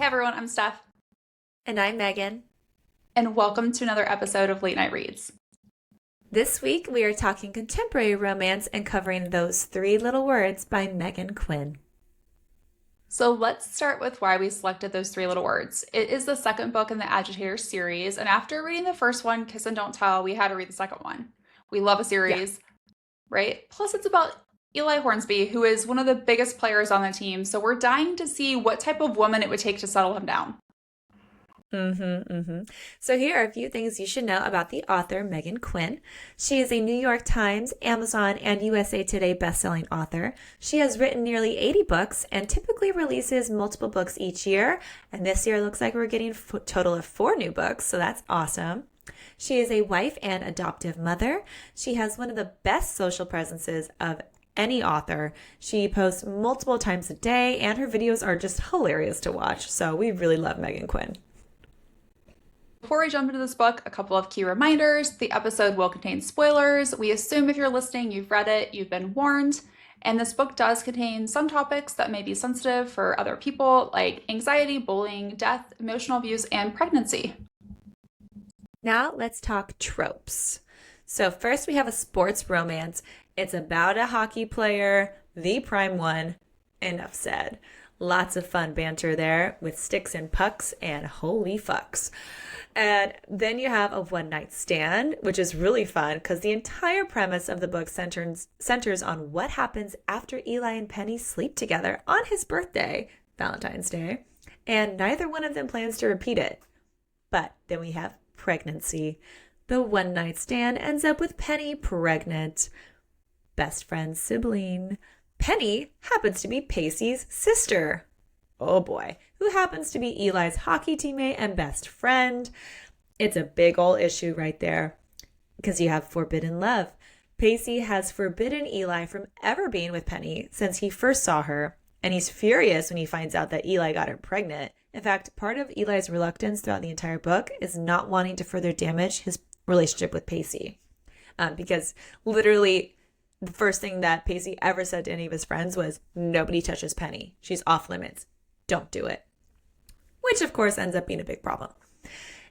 everyone, I'm Steph, And I'm Megan. and welcome to another episode of Late Night Reads. This week we are talking contemporary romance and covering Those Three Little Words by Meghan Quinn. So let's start with why we selected Those Three Little Words. It is the second book in the Agitators series, and after reading the first one, Kiss and Don't Tell, we had to read the second one. We love a Yeah. series, right? Plus, it's about Eli Hornsby, who is one of the biggest players on the team, so we're dying to see what type of woman it would take to settle him down. So here are a few things you should know about the author, Meghan Quinn. She is a New York Times, Amazon, and USA Today bestselling author. She has written nearly 80 books and typically releases multiple books each year. And this year looks like we're getting a total of 4 new books, so that's awesome. She is a wife and adoptive mother. She has one of the best social presences of any author. She posts multiple times a day, and her videos are just hilarious to watch. So we really love Meghan Quinn. Before we jump into this book, a couple of key reminders. The episode will contain spoilers. We assume if you're listening, you've read it, you've been warned. And this book does contain some topics that may be sensitive for other people, like anxiety, bullying, death, emotional abuse, and pregnancy. Now let's talk tropes. So first we have a sports romance. It's about a hockey player, the prime one. Enough said. Lots of fun banter there with sticks and pucks and holy fucks. And then you have a one night stand, which is really fun because the entire premise of the book centers on what happens after Eli and Penny sleep together on his birthday, Valentine's Day. And neither one of them plans to repeat it. But then we have pregnancy. The one night stand ends up with Penny pregnant. Best friend's sibling. Penny happens to be Pacey's sister. Oh boy, who happens to be Eli's hockey teammate and best friend. It's a big ol' issue right there because you have forbidden love. Pacey has forbidden Eli from ever being with Penny since he first saw her, and he's furious when he finds out that Eli got her pregnant. In fact, part of Eli's reluctance throughout the entire book is not wanting to further damage his relationship with Pacey. Because literally the first thing that Pacey ever said to any of his friends was, nobody touches Penny. She's off limits. Don't do it. Which, of course, ends up being a big problem.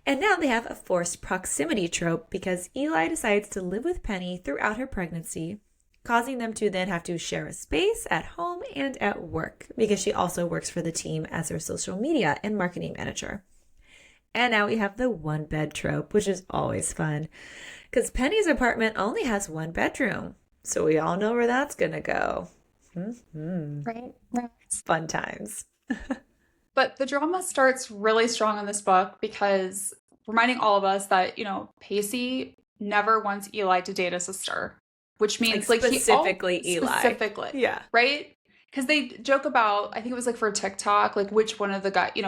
And now they have a forced proximity trope because Eli decides to live with Penny throughout her pregnancy, causing them to then have to share a space at home and at work because she also works for the team as their social media and marketing manager. And now we have the one bed trope, which is always fun because Penny's apartment only has one bedroom. So we all know where that's going to go. Right. Fun times. But the drama starts really strong in this book because reminding all of us that, Pacey never wants Eli to date a sister, which means specifically Eli. Specifically. Yeah. Right? Because they joke about, I think it was like for TikTok, like which one of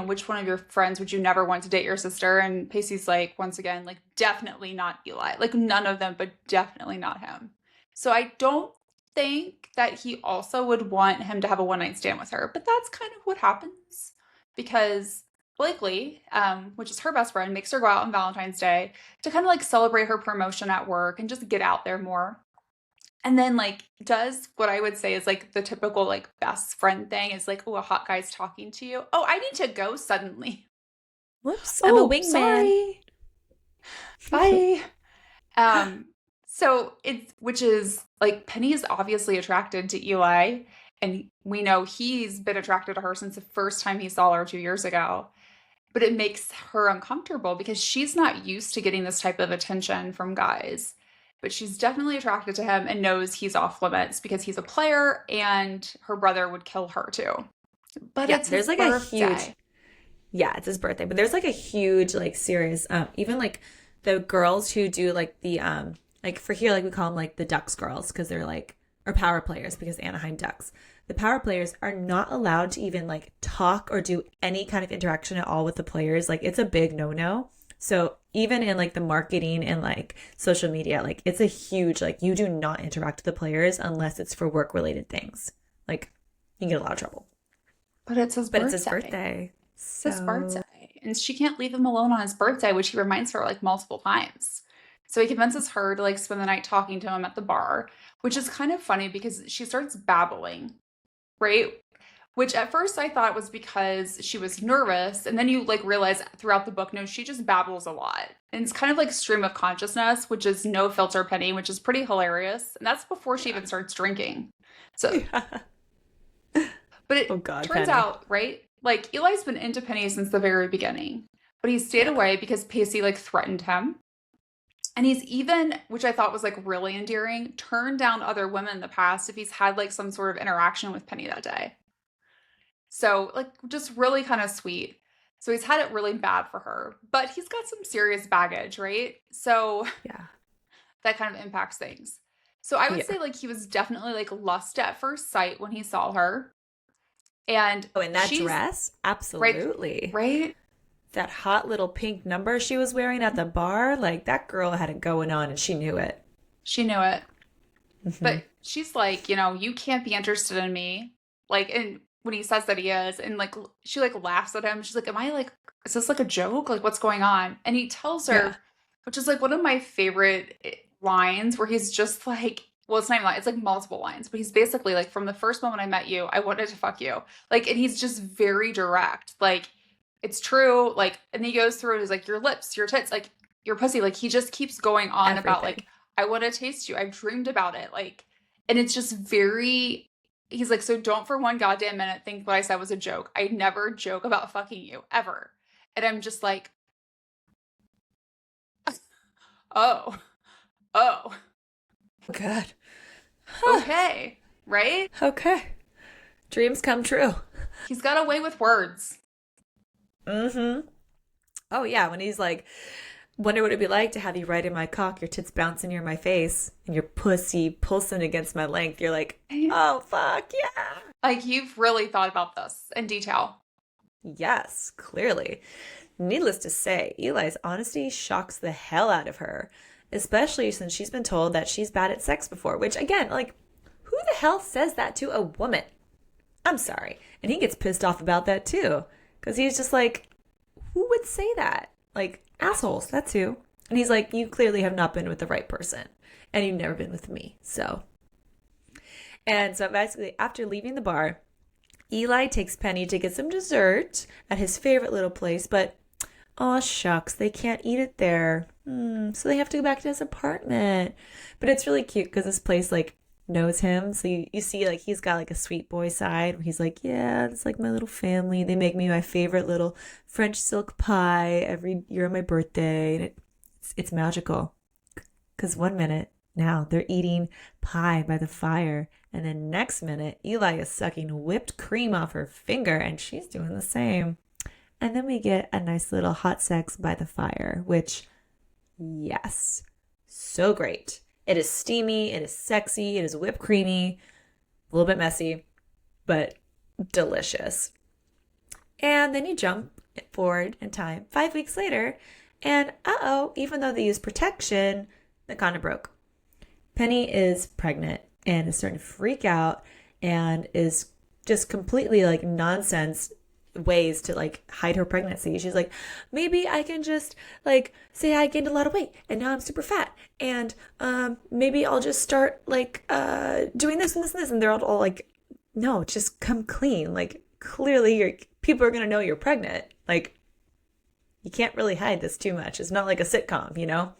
which one of your friends would you never want to date your sister? And Pacey's like, once again, like definitely not Eli. Like none of them, but definitely not him. So I don't think that he also would want him to have a one night stand with her, but that's kind of what happens because Blakely, which is her best friend, makes her go out on Valentine's Day to kind of like celebrate her promotion at work and just get out there more. And then like does what I would say is like the typical like best friend thing is like, oh, a hot guy's talking to you. Oh, I need to go suddenly. Whoops, I'm a wingman. Sorry. Bye. So which is like Penny is obviously attracted to Eli, and we know he's been attracted to her since the first time he saw her 2 years ago. But it makes her uncomfortable because she's not used to getting this type of attention from guys. But she's definitely attracted to him and knows he's off limits because he's a player and her brother would kill her too. But Yeah, it's there's his like birthday. a huge, yeah, it's his birthday, but there's like a huge like series, even like the girls who do like the like for here, like we call them like the Ducks girls because they're like, or power players because Anaheim Ducks. The power players are not allowed to even like talk or do any kind of interaction at all with the players. Like it's a big no-no. So even in like the marketing and like social media, like it's a huge, like you do not interact with the players unless it's for work related things. Like you can get a lot of trouble. But it's his But birthday. it's his birthday. It's his birthday. And she can't leave him alone on his birthday, which he reminds her like multiple times. So he convinces her to like spend the night talking to him at the bar, which is kind of funny because she starts babbling, right? which at first I thought was because she was nervous. And then you like realize throughout the book, no, she just babbles a lot. And it's kind of like stream of consciousness, which is no filter Penny, which is pretty hilarious. And that's before she Yeah. even starts drinking. So, Yeah. but it Oh God, turns Penny. out, right? Like Eli's been into Penny since the very beginning, but he stayed Yeah. away because Pacey like threatened him. And he's even, which I thought was like really endearing, turned down other women in the past if he's had like some sort of interaction with Penny that day. So, like, just really kind of sweet. So, he's had it really bad for her, but he's got some serious baggage, right? So, Yeah. that kind of impacts things. So, I would Yeah. say, like, he was definitely like lust at first sight when he saw her. And Oh, in that she's dress? right, Absolutely. right? That hot little pink number she was wearing at the bar, like that girl had it going on and she knew it. She knew it. Hmm. But she's like, you can't be interested in me. Like, and when he says that he is, and like, she like laughs at him. She's like, am I like, is this like a joke? Like, what's going on? And he tells Yeah. her, which is like one of my favorite lines where he's just like, well, it's not even like, it's like multiple lines, but he's basically like, from the first moment I met you, I wanted to fuck you. Like, and he's just very direct. Like, it's true. Like, and he goes through it. He's like, your lips, your tits, like, your pussy. Like, he just keeps going on about Everything. like, I want to taste you. I've dreamed about it. Like, and it's just very, he's like, so don't for one goddamn minute think what I said was a joke. I never joke about fucking you, ever. And I'm just like, oh, oh, Good. okay, right? Okay. Dreams come true. He's got a way with words. Mm-hmm. Oh yeah, when he's like, wonder what it'd be like to have you right in my cock, your tits bouncing near my face, and your pussy pulsing against my length. You're like, oh fuck yeah. Like, you've really thought about this in detail. Yes, clearly. Needless to say, Eli's honesty shocks the hell out of her, especially since she's been told that she's bad at sex before, which again, like, who the hell says that to a woman? I'm sorry. And he gets pissed off about that too, because he's just like, who would say that? Like, assholes, that's who. And he's like, you clearly have not been with the right person, and you've never been with me, so. And so basically, after leaving the bar, Eli takes Penny to get some dessert at his favorite little place, but oh shucks, they can't eat it there. So they have to go back to his apartment. But it's really cute because this place like knows him. So you see like he's got like a sweet boy side where he's like, yeah, it's like my little family. They make me my favorite little French silk pie every year on my birthday. And it's magical. Because one minute now they're eating pie by the fire. And then next minute, Eli is sucking whipped cream off her finger and she's doing the same. And then we get a nice little hot sex by the fire, which, yes, so great. It is steamy, it is sexy, it is whipped creamy, a little bit messy, but delicious. And then you jump forward in time 5 weeks later, and even though they use protection, the condom broke. Penny is pregnant and is starting to freak out and is just completely like nonsense ways to like hide her pregnancy. She's like, maybe I can just like say I gained a lot of weight and now I'm super fat, and maybe I'll just start like doing this and this and this. And they're all like, no, just come clean. Like, clearly people are gonna know you're pregnant. Like, you can't really hide this too much. It's not like a sitcom, you know.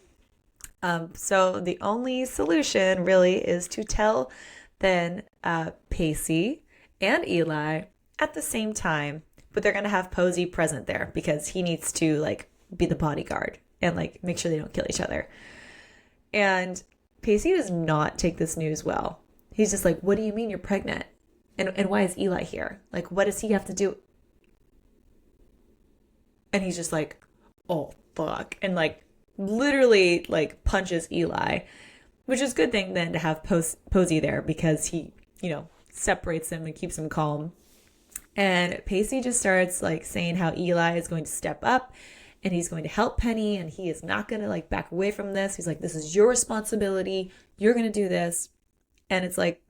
So the only solution really is to tell then Pacey and Eli at the same time, but they're gonna have Posey present there because he needs to like be the bodyguard and like make sure they don't kill each other. And Pacey does not take this news well. He's just like, what do you mean you're pregnant? And why is Eli here? Like, what does he have to do? And he's just like, oh fuck, and like literally like punches Eli, which is a good thing then to have Posey there because he, separates him and keeps him calm. And Pacey just starts like saying how Eli is going to step up and he's going to help Penny and he is not going to like back away from this. He's like, this is your responsibility. You're going to do this. And it's like,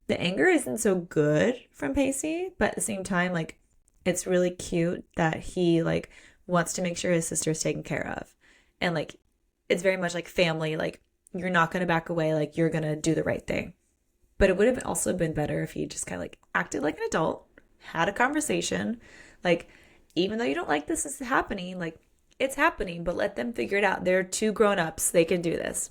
the anger isn't so good from Pacey, but at the same time, like, it's really cute that he like wants to make sure his sister is taken care of. And like, it's very much like family. Like, you're not going to back away. Like, you're going to do the right thing. But it would have also been better if he just kind of like acted like an adult had a conversation. Like, even though you don't like this is happening, like, it's happening, but let them figure it out. They're two grown-ups. They can do this.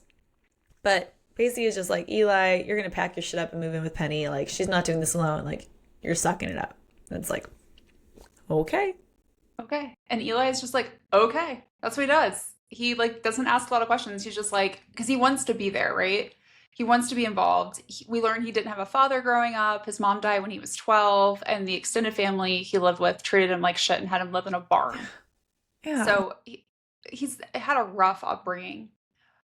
But Pacey is just like, Eli, you're going to pack your shit up and move in with Penny. Like, she's not doing this alone. Like, you're sucking it up. And it's like, okay. Okay. And Eli is just like, okay. That's what he does. He like doesn't ask a lot of questions. He's just like, because he wants to be there, right? He wants to be involved. We learned he didn't have a father growing up. His mom died when he was 12, and the extended family he lived with treated him like shit and had him live in a barn. Yeah. So he's had a rough upbringing.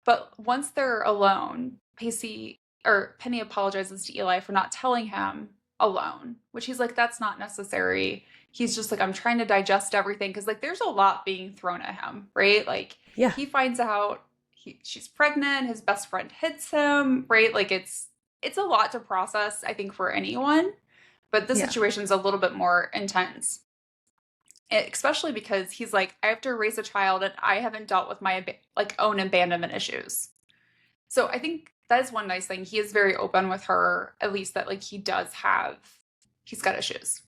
But once they're alone, Pacey or Penny apologizes to Eli for not telling him alone, which he's like, that's not necessary. He's just like, I'm trying to digest everything because like there's a lot being thrown at him, right? Like Yeah. he finds out she's pregnant, his best friend hits him, right? Like it's a lot to process, I think, for anyone. But this Yeah. situation's a little bit more intense. Especially because he's like, I have to raise a child and I haven't dealt with my like own abandonment issues. So I think that is one nice thing. He is very open with her, at least that like he's got issues.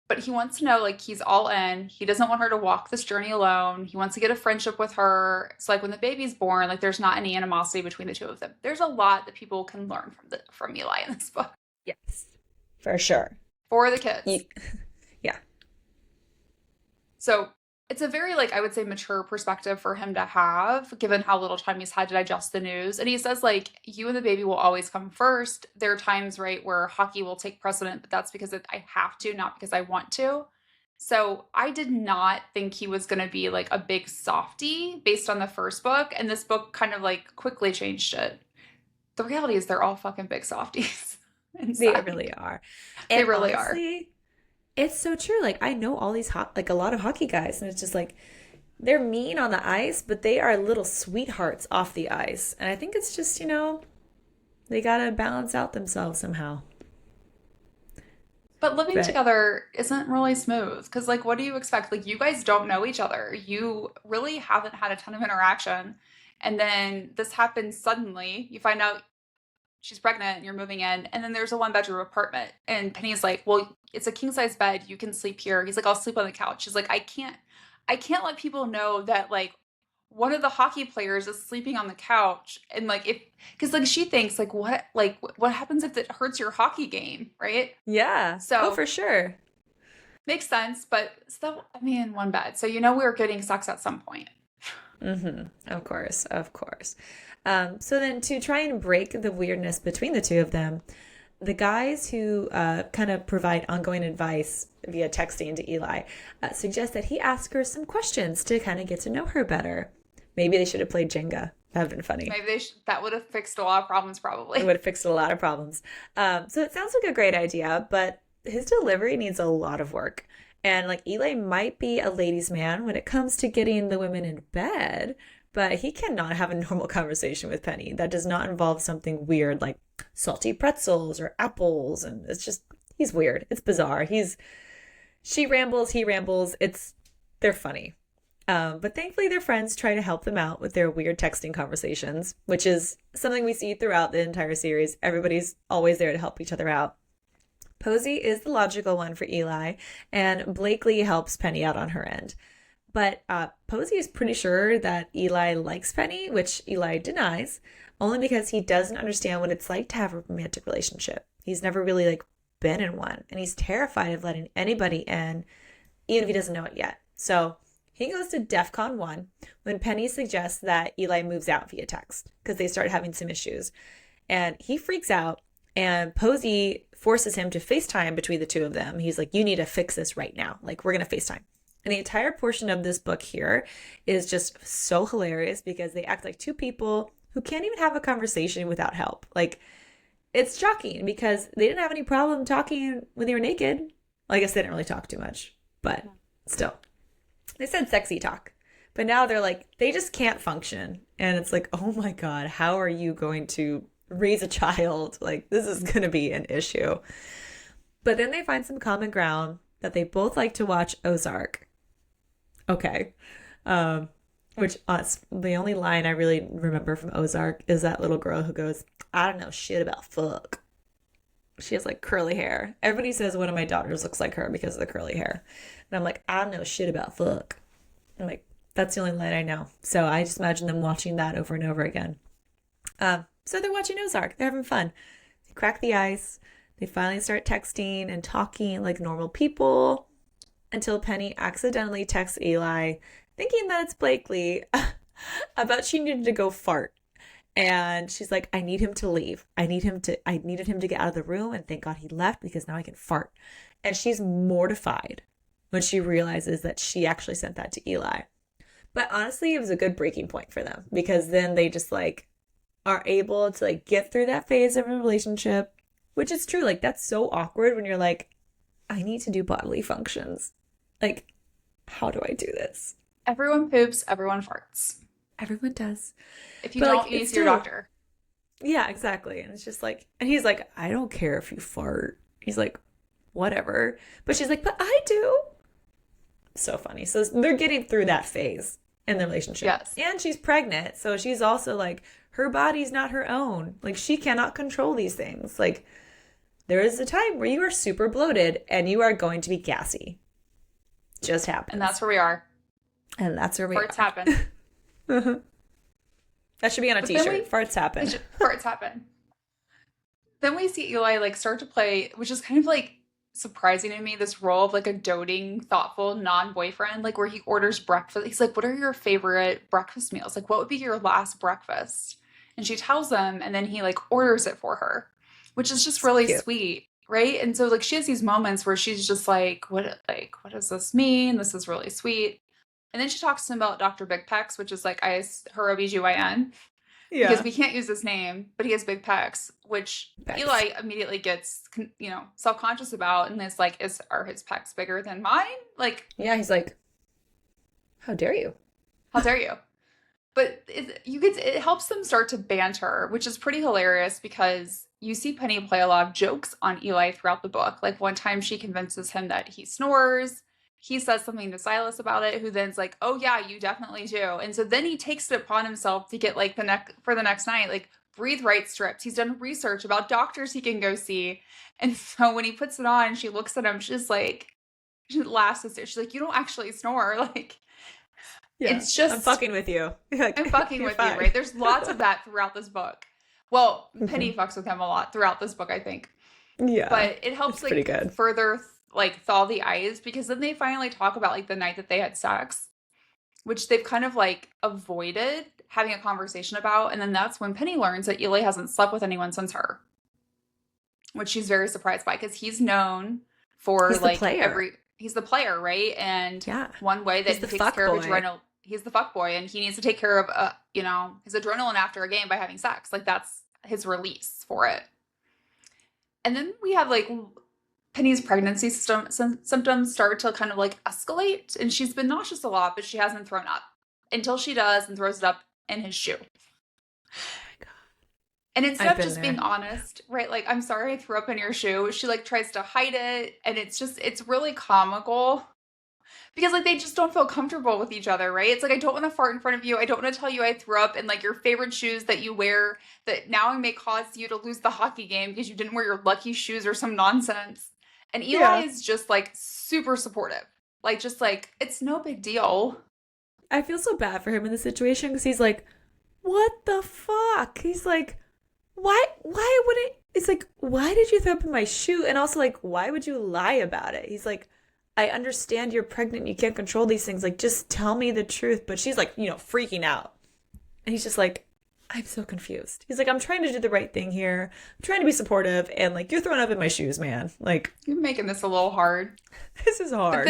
But he wants to know like he's all in. He doesn't want her to walk this journey alone. He wants to get a friendship with her. So like when the baby's born, like there's not any animosity between the two of them. There's a lot that people can learn from Eli in this book. Yes. For sure. For the kids. Yeah. So it's a very, like, I would say mature perspective for him to have, given how little time he's had to digest the news. And he says, like, you and the baby will always come first. There are times, right, where hockey will take precedent, but that's because I have to, not because I want to. So I did not think he was going to be, like, a big softie based on the first book. And this book kind of, like, quickly changed it. The reality is they're all fucking big softies. They really are. They really honestly, are. It's so true. Like, I know all these like a lot of hockey guys, and it's just like they're mean on the ice, but they are little sweethearts off the ice. And I think it's just, they got to balance out themselves somehow. But living together isn't really smooth because, like, what do you expect? Like, you guys don't know each other. You really haven't had a ton of interaction. And then this happens suddenly. You find out she's pregnant and you're moving in, and then there's a one-bedroom apartment. And Penny's like, well, it's a king-size bed. You can sleep here. He's like, I'll sleep on the couch. She's like, I can't let people know that, like, one of the hockey players is sleeping on the couch. And, like, because, like, she thinks, like, what happens if it hurts your hockey game, right? Yeah. So, for sure. Makes sense, but still, I mean, one bed. So, we're getting sex at some point. Mm-hmm. Of course. So then to try and break the weirdness between the two of them, the guys who kind of provide ongoing advice via texting to Eli suggest that he ask her some questions to kind of get to know her better. Maybe they should have played Jenga. That would have been funny. Maybe that would have fixed a lot of problems, probably. It would have fixed a lot of problems. So it sounds like a great idea, but his delivery needs a lot of work. And like Eli might be a ladies' man when it comes to getting the women in bed, but he cannot have a normal conversation with Penny. That does not involve something weird like salty pretzels or apples. And it's just, he's weird. It's bizarre. She rambles, he rambles. They're funny. But thankfully their friends try to help them out with their weird texting conversations, which is something we see throughout the entire series. Everybody's always there to help each other out. Posey is the logical one for Eli, and Blakely helps Penny out on her end. But Posey is pretty sure that Eli likes Penny, which Eli denies, only because he doesn't understand what it's like to have a romantic relationship. He's never really like been in one, and he's terrified of letting anybody in, even if he doesn't know it yet. So he goes to DEFCON 1 when Penny suggests that Eli moves out via text because they start having some issues. And he freaks out, and Posey forces him to FaceTime between the two of them. He's like, you need to fix this right now. Like, we're going to FaceTime. And the entire portion of this book here is just so hilarious because they act like two people who can't even have a conversation without help. Like, it's shocking because they didn't have any problem talking when they were naked. Well, I guess they didn't really talk too much, but still. They said sexy talk. But now they're like, they just can't function. And it's like, oh my God, how are you going to raise a child? Like, this is going to be an issue. But then they find some common ground that they both like to watch Ozark. Okay. Which the only line I really remember from Ozark is that little girl who goes, I don't know shit about fuck. She has like curly hair. Everybody says one of my daughters looks like her because of the curly hair. And I'm like, I don't know shit about fuck. I'm like, that's the only line I know. So I just imagine them watching that over and over again. So they're watching Ozark. They're having fun. They crack the ice. They finally start texting and talking like normal people until Penny accidentally texts Eli, thinking that it's Blakely, about she needed to go fart. And she's like, I need him to leave. I needed him to get out of the room, and thank God he left because now I can fart. And she's mortified when she realizes that she actually sent that to Eli. But honestly, it was a good breaking point for them because then they just like are able to like get through that phase of a relationship, which is true. Like that's so awkward when you're like, I need to do bodily functions. Like, how do I do this? Everyone poops, everyone farts. Everyone does. If you don't, you need to see your doctor. Yeah, exactly. And it's just like, and he's like, I don't care if you fart. He's like, whatever. But she's like, but I do. So funny. So they're getting through that phase in the relationship. Yes. And she's pregnant. So she's also like, her body's not her own. Like, she cannot control these things. Like, there is a time where you are super bloated and you are going to be gassy. Just happens. And that's where we are. And that's where we Farts are. happen. That should be on a t-shirt. Farts happen. Farts happen. Then we see Eli like start to play, which is kind of like surprising to me, this role of like a doting, thoughtful non-boyfriend, like where he orders breakfast. He's like, what are your favorite breakfast meals? Like, what would be your last breakfast? And she tells him, and then he like orders it for her, which is just really sweet, right? And so like she has these moments where she's just like, what does this mean? This is really sweet. And then she talks to him about Dr. Big Pecs, which is like her OBGYN. Yeah. Because we can't use his name, but he has big pecs, which Eli immediately gets, self-conscious about, and is like, are his pecs bigger than mine? Like, yeah, he's like, how dare you? How dare you? But it helps them start to banter, which is pretty hilarious because you see Penny play a lot of jokes on Eli throughout the book. Like one time she convinces him that he snores. He says something to Silas about it, who then's like, oh yeah, you definitely do. And so then he takes it upon himself to get like for the next night, like breathe right strips. He's done research about doctors he can go see. And so when he puts it on, she looks at him, she's like, she laughs at her. She's like, you don't actually snore. Like, yeah, it's just, I'm fucking with you. Like, I'm fucking with fine. You, right? There's lots of that throughout this book. Well, Penny fucks with him a lot throughout this book, I think. Yeah. But it helps like further like thaw the ice, because then they finally talk about like the night that they had sex, which they've kind of like avoided having a conversation about. And then that's when Penny learns that Eli hasn't slept with anyone since her, which she's very surprised by, because he's known for he's the player, right? And one way that he takes care of adrenaline, he's the fuck boy, and he needs to take care of his adrenaline after a game by having sex. Like that's his release for it. And then we have like Penny's pregnancy symptoms start to kind of like escalate, and she's been nauseous a lot, but she hasn't thrown up until she does and throws it up in his shoe. Oh my God. And instead of just being honest, right? Like, I'm sorry I threw up in your shoe. She like tries to hide it. And it's really comical because like they just don't feel comfortable with each other, right? It's like, I don't want to fart in front of you. I don't want to tell you I threw up in like your favorite shoes that you wear that now may cause you to lose the hockey game because you didn't wear your lucky shoes or some nonsense. And Eli is just like super supportive. Like, just like, it's no big deal. I feel so bad for him in this situation because he's like, what the fuck? He's like, why would it? It's like, why did you throw up in my shoe? And also like, why would you lie about it? He's like, I understand you're pregnant. You can't control these things. Like, just tell me the truth. But she's like, freaking out. And he's just like, I'm so confused. He's like, I'm trying to do the right thing here. I'm trying to be supportive. And like, you're throwing up in my shoes, man. Like, you're making this a little hard. This is hard.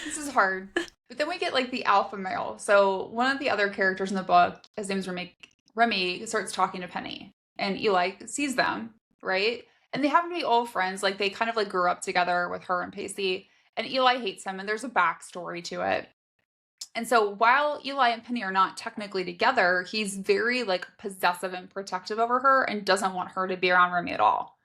This is hard. But then we get like the alpha male. So one of the other characters in the book, his name's Remy, starts talking to Penny. And Eli sees them, right? And they happen to be old friends. Like, they kind of like grew up together with her and Pacey. And Eli hates him. And there's a backstory to it. And so while Eli and Penny are not technically together, he's very like possessive and protective over her and doesn't want her to be around Remy at all.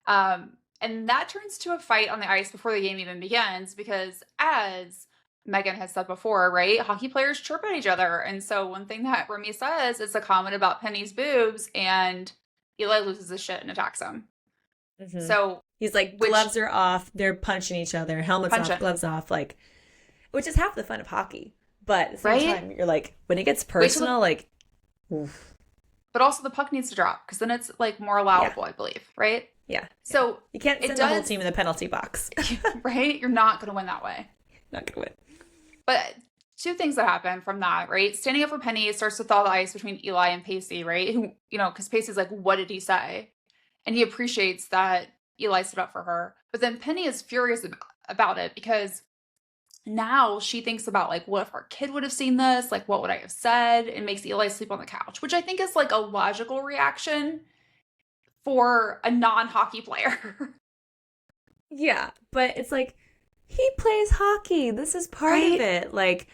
And that turns to a fight on the ice before the game even begins, because as Megan has said before, right, hockey players chirp at each other. And so one thing that Remy says is a comment about Penny's boobs, and Eli loses his shit and attacks him. Hmm. So, He's like, which gloves are off. They're punching each other. Helmets off, punching, gloves off. Like, which is half the fun of hockey. But at the same right? time, you're like, when it gets Wait till the, personal, like, oof. but also the puck needs to drop because then it's like more Yeah, allowable, I believe, right? yeah, yeah. So You can't it send the whole does, team in the penalty box. right? You're not going to win that way. Not gonna win. But two things that happen from that, right? Standing up for Penny starts to thaw the ice between Eli and Pacey, right? Who, because Pacey's like, what did he say? And he appreciates that Eli stood up for her. But then Penny is furious about it because now she thinks about like, what if our kid would have seen this? Like, what would I have said? And makes Eli sleep on the couch, which I think is like a logical reaction for a non-hockey player. Yeah, but it's like he plays hockey. This is part of Right? it. Like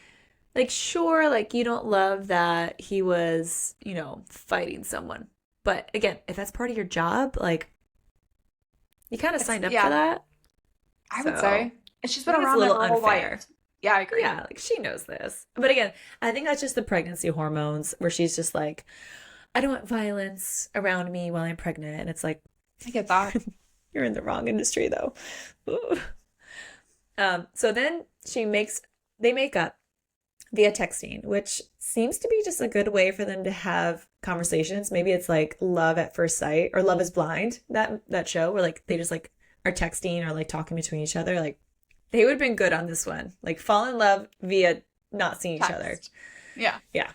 sure, like you don't love that he was, fighting someone. But again, if that's part of your job, like you kind of It's signed up for yeah, that. I would So say. And she's I been think it's a around there little her whole unfair. life. Yeah, I agree. Yeah, like she knows this. But again, I think that's just the pregnancy hormones where she's just like, I don't want violence around me while I'm pregnant. And it's like, I get that. you're in the wrong industry though. Ooh. So then they make up via texting, which seems to be just a good way for them to have conversations. Maybe it's like Love at First Sight or Love is Blind, that show where like they just like are texting or like talking between each other. Like they would have been good on this one. Like fall in love via not seeing each other. Text. Yeah. Yeah.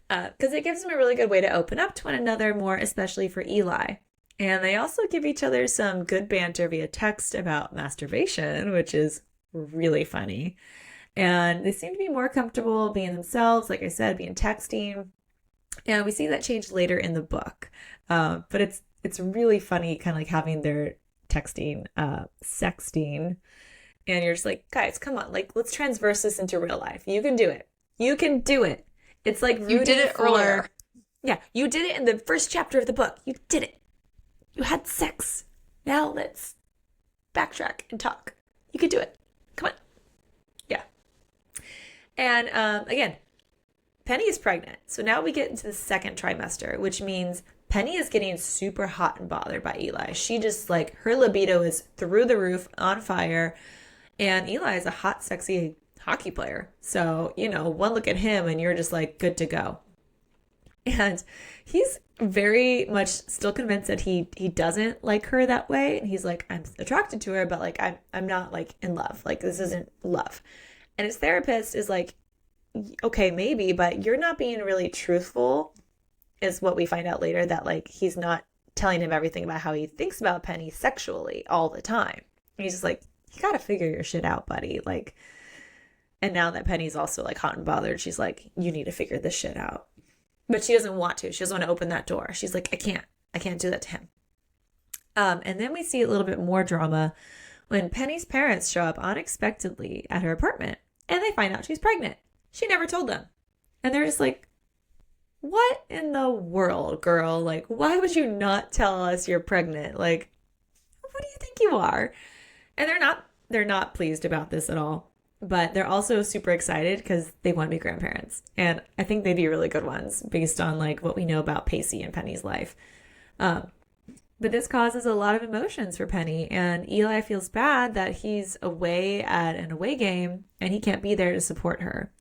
Because it gives them a really good way to open up to one another more, especially for Eli. And they also give each other some good banter via text about masturbation, which is really funny. And they seem to be more comfortable being themselves, like I said, being texting. And we see that change later in the book. But it's really funny, kind of like having their texting, sexting. And you're just like, guys, come on, like let's transverse this into real life. You can do it. You can do it. It's like You did it earlier. Yeah, you did it in the first chapter of the book. You did it. You had sex. Now let's backtrack and talk. You could do it. Come on. Yeah. And again, Penny is pregnant. So now we get into the second trimester, which means Penny is getting super hot and bothered by Eli. She just like, her libido is through the roof, on fire. And Eli is a hot, sexy hockey player. So, one look at him and you're just like good to go. And he's very much still convinced that he doesn't like her that way. And he's like, I'm attracted to her, but like I'm not like in love. Like this isn't love. And his therapist is like, okay, maybe, but you're not being really truthful, is what we find out later, that like he's not telling him everything about how he thinks about Penny sexually all the time. And he's just like, you gotta figure your shit out, buddy. Like, and now that Penny's also like hot and bothered, she's like, you need to figure this shit out. But she doesn't want to. She doesn't want to open that door. She's like, I can't do that to him. And then we see a little bit more drama when Penny's parents show up unexpectedly at her apartment and they find out she's pregnant. She never told them. And they're just like, what in the world, girl? Like, why would you not tell us you're pregnant? Like, what do you think you are? And they're not pleased about this at all. But they're also super excited because they want to be grandparents. And I think they'd be really good ones based on like what we know about Pacey and Penny's life. But this causes a lot of emotions for Penny. And Eli feels bad that he's away at an away game and he can't be there to support her.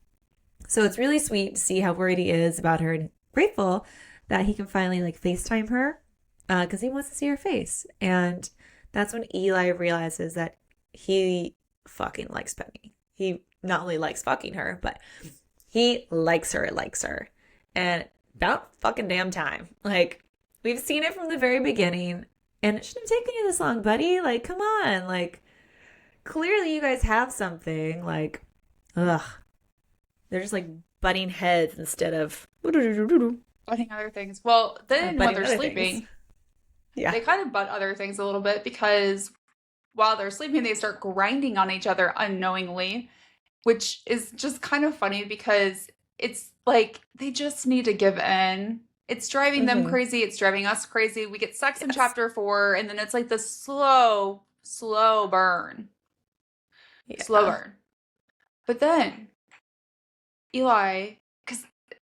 So it's really sweet to see how worried he is about her and grateful that he can finally like FaceTime her because he wants to see her face. And that's when Eli realizes that he fucking likes Penny. He not only likes fucking her, but he likes her. And about fucking damn time. Like, we've seen it from the very beginning, and it shouldn't have taken you this long, buddy. Like, come on. Like, clearly you guys have something. Like, ugh. They're just like butting heads instead of Butting other things. Well, then when butting they're other sleeping, things. Yeah. they kind of butt other things a little bit because while they're sleeping, they start grinding on each other unknowingly, which is just kind of funny because it's like they just need to give in. It's driving them Mm-hmm. crazy. It's driving us crazy. We get sex in Yes. chapter 4, and then it's like the slow burn. Yeah. Slow burn. But then Eli,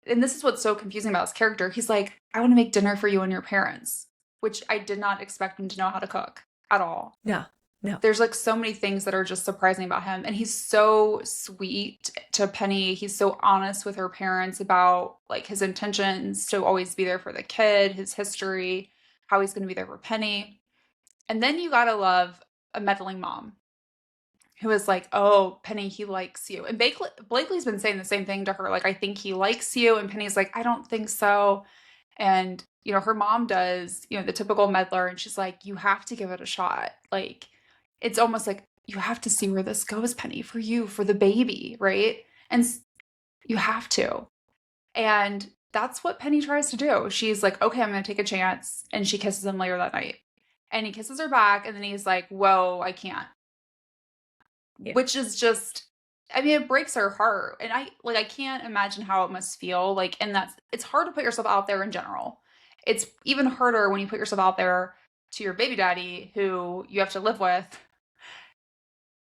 and this is what's so confusing about his character, he's like, I want to make dinner for you and your parents, which I did not expect him to know how to cook. at all. No, no. There's like so many things that are just surprising about him. And he's so sweet to Penny. He's so honest with her parents about like his intentions to always be there for the kid, his history, how he's going to be there for Penny. And then you gotta love a meddling mom who is like, oh, Penny, he likes you. And Blakely's been saying the same thing to her. Like, I think he likes you. And Penny's like, I don't think so. And, you know, her mom does, you know, the typical meddler. And she's like, you have to give it a shot. Like, it's almost like you have to see where this goes, Penny, for you, for the baby, right? And you have to. And that's what Penny tries to do. She's like, okay, I'm going to take a chance. And she kisses him later that night. And he kisses her back. And then he's like, whoa, I can't. Yeah. Which is just, I mean, it breaks her heart. And I can't imagine how it must feel. Like, and it's hard to put yourself out there in general. It's even harder when you put yourself out there to your baby daddy who you have to live with.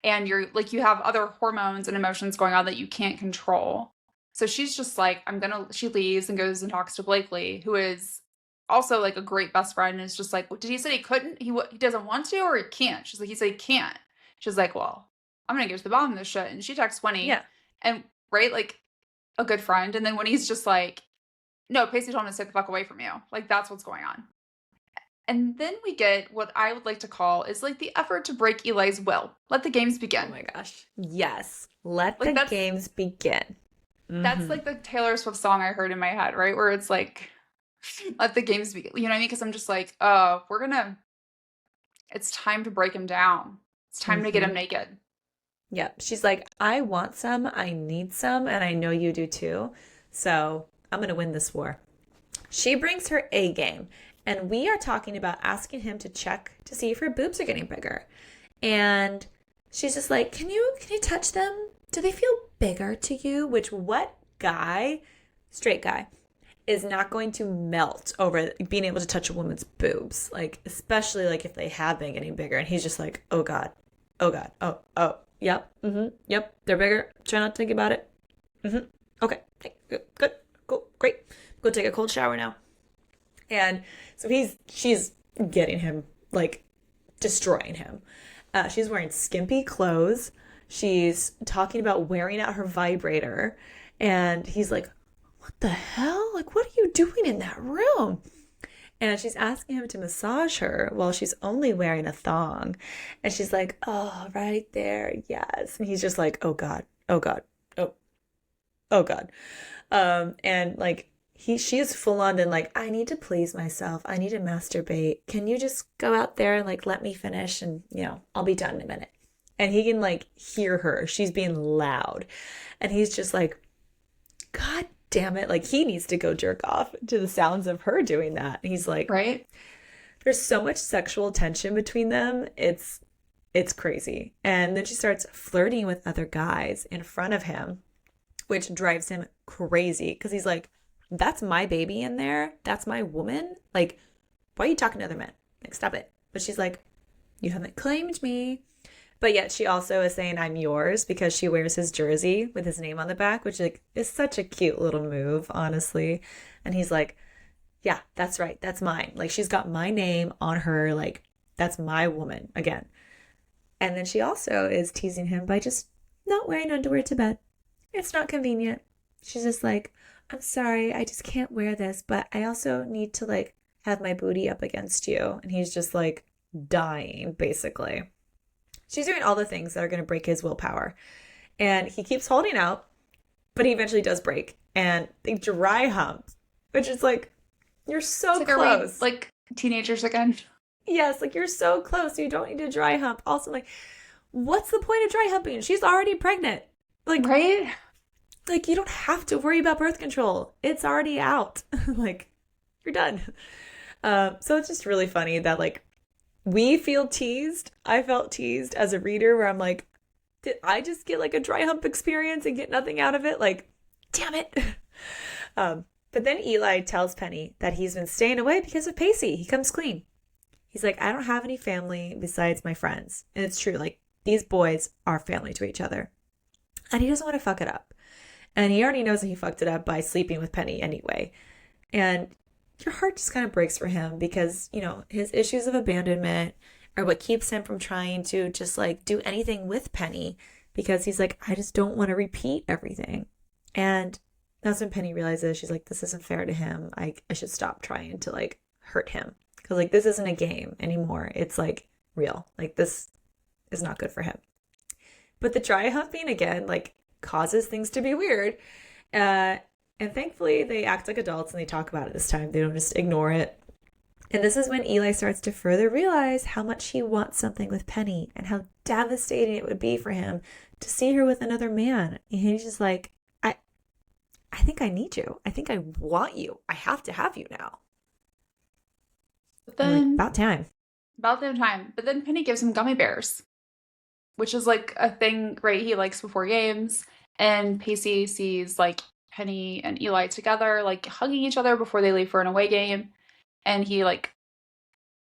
And you're like, you have other hormones and emotions going on that you can't control. So she's just like, she leaves and goes and talks to Blakely, who is also like a great best friend. And is just like, well, did he say he couldn't? He doesn't want to, or he can't? She's like, he said he can't. She's like, well, I'm going to get to the bottom of this shit. And she texts Winnie. Yeah. And, right, like, a good friend. And then Winnie's just like, no, Pacey told him to stay the fuck away from you. Like, that's what's going on. And then we get what I would like to call is, like, the effort to break Eli's will. Let the games begin. Oh, my gosh. Yes. Let the games begin. Mm-hmm. That's, like, the Taylor Swift song I heard in my head, right? Where it's, like, let the games begin. You know what I mean? Because I'm just like, it's time to break him down. It's time to get him naked. Yep. She's like, I want some, I need some, and I know you do too. So I'm going to win this war. She brings her A game, and we are talking about asking him to check to see if her boobs are getting bigger. And she's just like, can you touch them? Do they feel bigger to you? Which what guy, straight guy, is not going to melt over being able to touch a woman's boobs? Like, especially like if they have been getting bigger. And he's just like, oh God, oh. Yep. Yep. They're bigger. Try not to think about it. Okay. Good. Cool. Great. Go take a cold shower now. And so she's getting him, like, destroying him. She's wearing skimpy clothes. She's talking about wearing out her vibrator. And he's like, what the hell? Like, what are you doing in that room? And she's asking him to massage her while she's only wearing a thong. And she's like, oh, right there. Yes. And he's just like, oh, God. Oh, God. Oh, God. And like, she is full on and like, I need to please myself. I need to masturbate. Can you just go out there and like, let me finish? And, you know, I'll be done in a minute. And he can like hear her. She's being loud. And he's just like, God damn it. Like, he needs to go jerk off to the sounds of her doing that. And he's like, right. There's so much sexual tension between them. It's crazy. And then she starts flirting with other guys in front of him, which drives him crazy because he's like, that's my baby in there. That's my woman. Like, why are you talking to other men? Like, stop it. But she's like, you haven't claimed me. But yet she also is saying I'm yours because she wears his jersey with his name on the back, which like is such a cute little move, honestly. And he's like, yeah, that's right. That's mine. Like, she's got my name on her. Like, that's my woman again. And then she also is teasing him by just not wearing underwear to bed. It's not convenient. She's just like, I'm sorry, I just can't wear this, but I also need to like have my booty up against you. And he's just like dying, basically. She's doing all the things that are going to break his willpower. And he keeps holding out, but he eventually does break. And they dry hump, which is like, you're so like, close. Are we, like, teenagers again? Yes, like, you're so close. You don't need to dry hump. Also, like, what's the point of dry humping? She's already pregnant. Like, right? Like, you don't have to worry about birth control. It's already out. Like, you're done. So it's just really funny that, like, we feel teased. I felt teased as a reader where I'm like, did I just get like a dry hump experience and get nothing out of it? Like, damn it. But then Eli tells Penny that he's been staying away because of Pacey. He comes clean. He's like, I don't have any family besides my friends. And it's true. Like, these boys are family to each other. And he doesn't want to fuck it up. And he already knows that he fucked it up by sleeping with Penny anyway. And your heart just kind of breaks for him because, you know, his issues of abandonment or what keeps him from trying to just like do anything with Penny, because he's like, I just don't want to repeat everything. And that's when Penny realizes, she's like, this isn't fair to him. I should stop trying to like hurt him, because like this isn't a game anymore. It's like real. Like this is not good for him. But the dry humping again like causes things to be weird. And thankfully they act like adults and they talk about it this time. They don't just ignore it. And this is when Eli starts to further realize how much he wants something with Penny and how devastating it would be for him to see her with another man. And he's just like, I think I need you. I think I want you. I have to have you now. But then, like, about time. About the time. But then Penny gives him gummy bears, which is like a thing, right? He likes before games. And Pacey sees like Penny and Eli together, like hugging each other before they leave for an away game. And he like,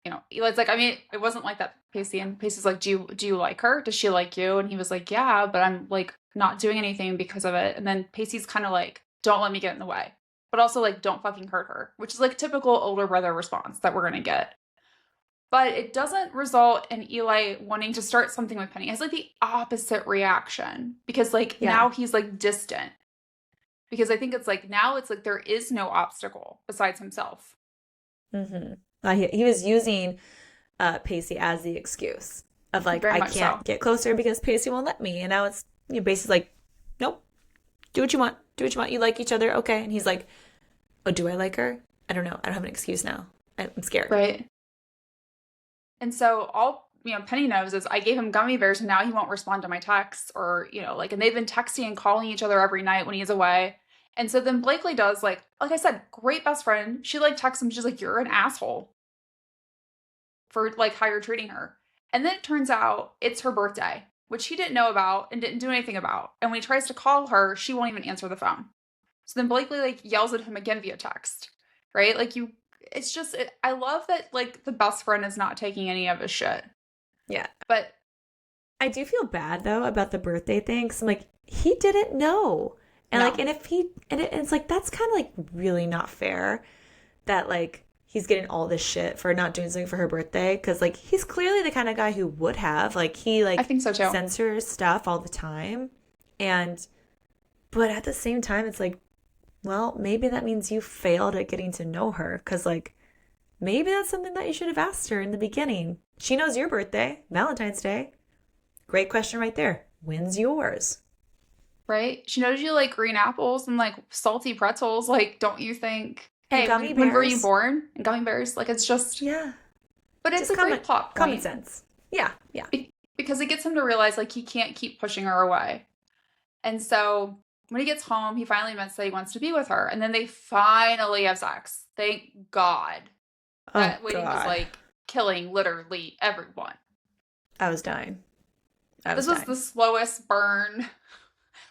Eli's like, I mean, it wasn't like that, Pacey. And Pacey's like, do you like her? Does she like you? And he was like, yeah, but I'm like not doing anything because of it. And then Pacey's kind of like, don't let me get in the way. But also like, don't fucking hurt her, which is like typical older brother response that we're going to get. But it doesn't result in Eli wanting to start something with Penny. It's like the opposite reaction, because like now he's like distant. Because I think it's like now it's like there is no obstacle besides himself. Mm-hmm. He was using Pacey as the excuse of like, I can't get closer because Pacey won't let me. And now it's basically like, nope, do what you want. Do what you want. You like each other. Okay. And he's like, oh, do I like her? I don't know. I don't have an excuse now. I'm scared. Right. And so all, Penny knows is I gave him gummy bears and now he won't respond to my texts or, and they've been texting and calling each other every night when he's away. And so then Blakely does like I said, great best friend. She like texts him. She's like, you're an asshole for like how you're treating her. And then it turns out it's her birthday, which he didn't know about and didn't do anything about. And when he tries to call her, she won't even answer the phone. So then Blakely like yells at him again via text, right? Like it's just, I love that like the best friend is not taking any of his shit. Yeah. But I do feel bad though about the birthday thing. Cause I'm like, he didn't know. And no. Like, and if he, and it's like, that's kind of like really not fair that like he's getting all this shit for not doing something for her birthday. Cause like, he's clearly the kind of guy who would have, like, he like, I think so too. Censors stuff all the time. But at the same time, it's like, well, maybe that means you failed at getting to know her. Cause like, maybe that's something that you should have asked her in the beginning. She knows your birthday, Valentine's Day. Great question right there. When's yours? Right? She knows you like green apples and like salty pretzels. Like, don't you think, hey, when were you born? And gummy bears. Like, it's just. Yeah. But it's a great plot point. Common sense. Yeah. Yeah. Because it gets him to realize like he can't keep pushing her away. And so when he gets home, he finally admits that he wants to be with her. And then they finally have sex. Thank God. That waiting was like killing literally everyone. I was dying. This was the slowest burn.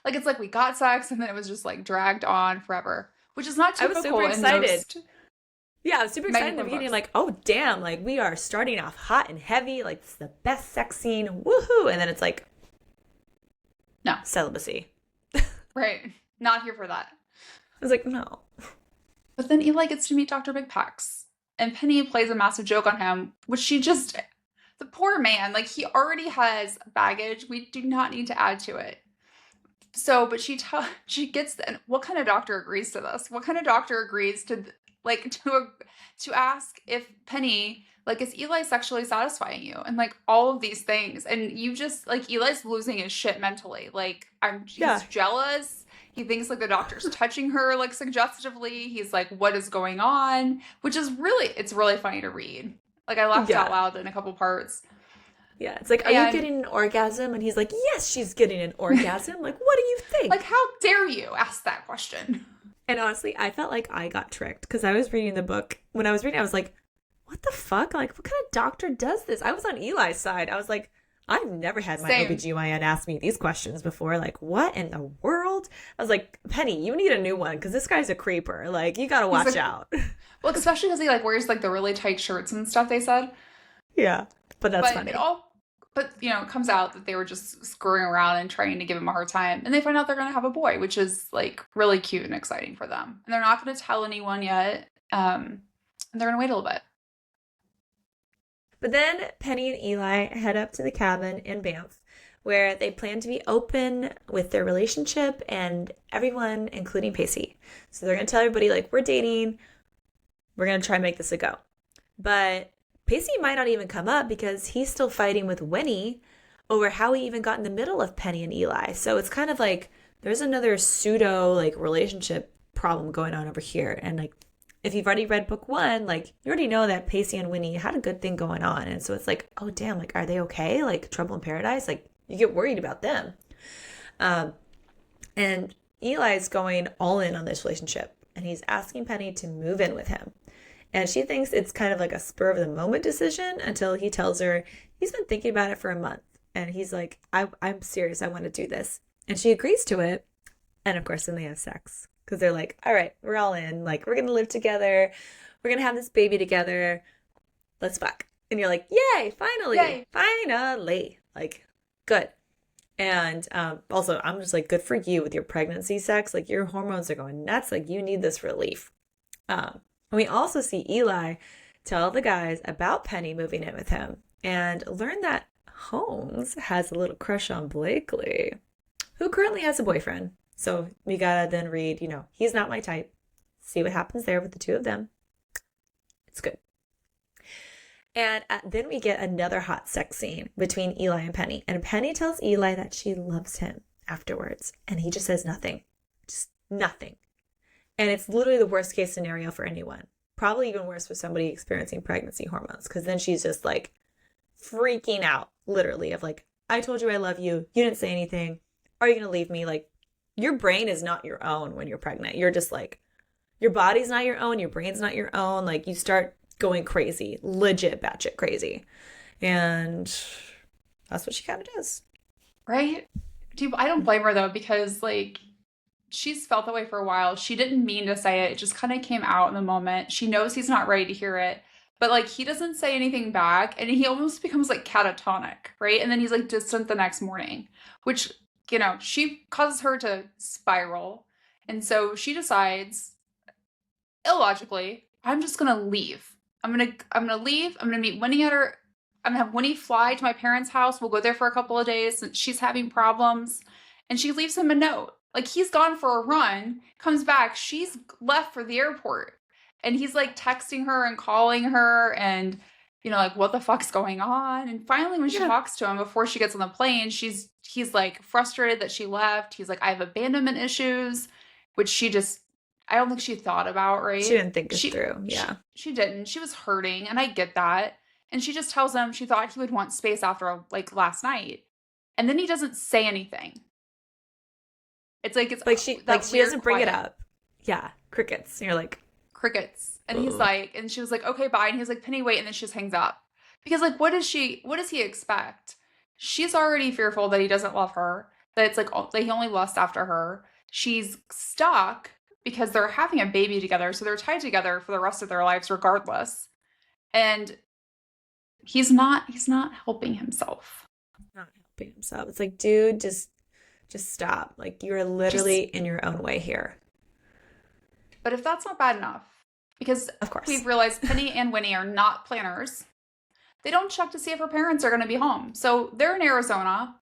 Like, it's like we got sex and then it was just like dragged on forever, which is not typical. I was super excited. Yeah, I was super excited in the beginning. Like, oh, damn, like we are starting off hot and heavy. Like, it's the best sex scene. Woohoo. And then it's like, no. Celibacy. Right. Not here for that. I was like, no. But then Eli gets to meet Dr. Big Pecs. And Penny plays a massive joke on him, which she just, the poor man, like he already has baggage. We do not need to add to it. So, but she gets, what kind of doctor agrees to this? What kind of doctor agrees to like, to ask if Penny, like, is Eli sexually satisfying you? And like all of these things. And you just, like, Eli's losing his shit mentally. Like, he's jealous. He thinks like the doctor's touching her like suggestively. He's like, what is going on? Which is it's really funny to read. Like I laughed out loud in a couple parts. Yeah, it's like, are you getting an orgasm? And he's like, yes, she's getting an orgasm. Like, what do you think? Like, how dare you ask that question? And honestly, I felt like I got tricked because I was reading the book. When I was reading, I was like, what the fuck? Like, what kind of doctor does this? I was on Eli's side. I was like, I've never had my OBGYN ask me these questions before. Like, what in the world? I was like, Penny, you need a new one because this guy's a creeper. Like, you got to watch out. Well, especially because he like wears like the really tight shirts and stuff, they said. Yeah, but that's funny. It comes out that they were just screwing around and trying to give him a hard time. And they find out they're going to have a boy, which is like really cute and exciting for them. And they're not going to tell anyone yet. And they're going to wait a little bit. But then Penny and Eli head up to the cabin in Banff, where they plan to be open with their relationship and everyone, including Pacey. So they're going to tell everybody, like, we're dating. We're going to try and make this a go. But Pacey might not even come up because he's still fighting with Winnie over how he even got in the middle of Penny and Eli. So it's kind of like there's another pseudo like relationship problem going on over here. And like if you've already read book one, like you already know that Pacey and Winnie had a good thing going on. And so it's like, oh damn, like are they okay? Like trouble in paradise? Like you get worried about them. And Eli's going all in on this relationship and he's asking Penny to move in with him. And she thinks it's kind of like a spur of the moment decision until he tells her he's been thinking about it for a month. And he's like, I'm serious. I want to do this. And she agrees to it. And of course, then they have sex because they're like, all right, we're all in. Like, we're going to live together. We're going to have this baby together. Let's fuck. And you're like, yay, finally. Yay. Finally. Like, good. And also, I'm just like, good for you with your pregnancy sex. Like, your hormones are going nuts. Like, you need this relief. And we also see Eli tell the guys about Penny moving in with him and learn that Holmes has a little crush on Blakely, who currently has a boyfriend. So we gotta then read, he's not my type. See what happens there with the two of them. It's good. And then we get another hot sex scene between Eli and Penny. And Penny tells Eli that she loves him afterwards. And he just says nothing. Just nothing. And it's literally the worst case scenario for anyone. Probably even worse for somebody experiencing pregnancy hormones. Because then she's just like freaking out, literally, of like, I told you I love you. You didn't say anything. Are you going to leave me? Like, your brain is not your own when you're pregnant. You're just like, your body's not your own. Your brain's not your own. Like, you start going crazy, legit batshit crazy. And that's what she kind of does. Right? I don't blame her though, because like she's felt that way for a while. She didn't mean to say it. It just kind of came out in the moment. She knows he's not ready to hear it. But like he doesn't say anything back and he almost becomes like catatonic, right? And then he's like distant the next morning, which, she causes her to spiral. And so she decides illogically, I'm just going to leave. I'm going to leave. I'm going to meet Winnie I'm going to have Winnie fly to my parents' house. We'll go there for a couple of days and she's having problems. And she leaves him a note. Like he's gone for a run, comes back. She's left for the airport. And he's like texting her and calling her and, like, what the fuck's going on? And finally, when she talks to him before she gets on the plane, he's like frustrated that she left. He's like, I have abandonment issues, which I don't think she thought about, right? She didn't think it through. Yeah. She didn't. She was hurting. And I get that. And she just tells him she thought he would want space after like last night. And then he doesn't say anything. It's like she doesn't bring it up. Yeah. Crickets. And you're like, crickets. And he's like, and she was like, okay, bye. And he's like, Penny, wait. And then she just hangs up. Because like, what does he expect? She's already fearful that he doesn't love her, that it's like, that he only lusts after her. She's stuck because they're having a baby together. So they're tied together for the rest of their lives regardless. And he's not helping himself. Not helping himself. It's like, dude, just stop. Like you are literally in your own way here. But if that's not bad enough, because of course we've realized Penny and Winnie are not planners, they don't check to see if her parents are going to be home. So they're in Arizona.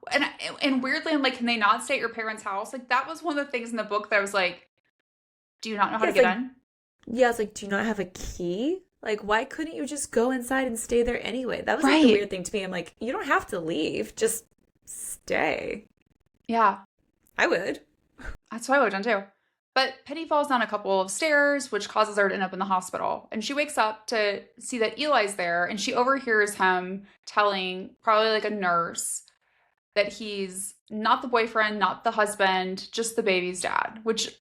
And weirdly, I'm like, can they not stay at your parents' house? Like that was one of the things in the book that I was like, do you not know how to get in? Yeah, it's like, do you not have a key? Like, why couldn't you just go inside and stay there anyway? That was like the weird thing to me. I'm like, you don't have to leave. Just stay. Yeah. I would. That's what I would have done too. But Penny falls down a couple of stairs, which causes her to end up in the hospital. And she wakes up to see that Eli's there, and she overhears him telling probably like a nurse that he's not the boyfriend, not the husband, just the baby's dad, which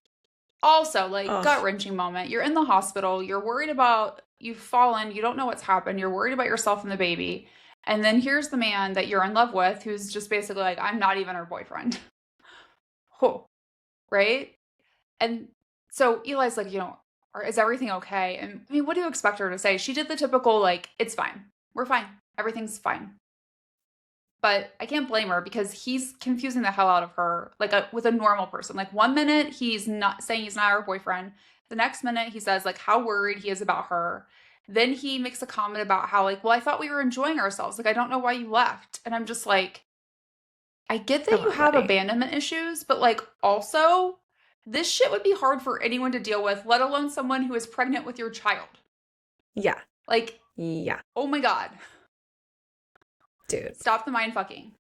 also like gut-wrenching moment. You're in the hospital, you're worried about, you've fallen, you don't know what's happened, you're worried about yourself and the baby. And then here's the man that you're in love with who's just basically like, I'm not even her boyfriend. Oh, right? And so Eli's like, is everything okay? And I mean, what do you expect her to say? She did the typical, like, it's fine. We're fine. Everything's fine. But I can't blame her because he's confusing the hell out of her, like with a normal person. Like 1 minute, he's not saying he's not her boyfriend. The next minute, he says like how worried he is about her. Then he makes a comment about how, like, well, I thought we were enjoying ourselves. Like, I don't know why you left. And I'm just like, I get that Come you on, have buddy. abandonment issues, but like, also, this shit would be hard for anyone to deal with, let alone someone who is pregnant with your child. Yeah. Like, Yeah. oh my God. Dude. Stop the mind fucking.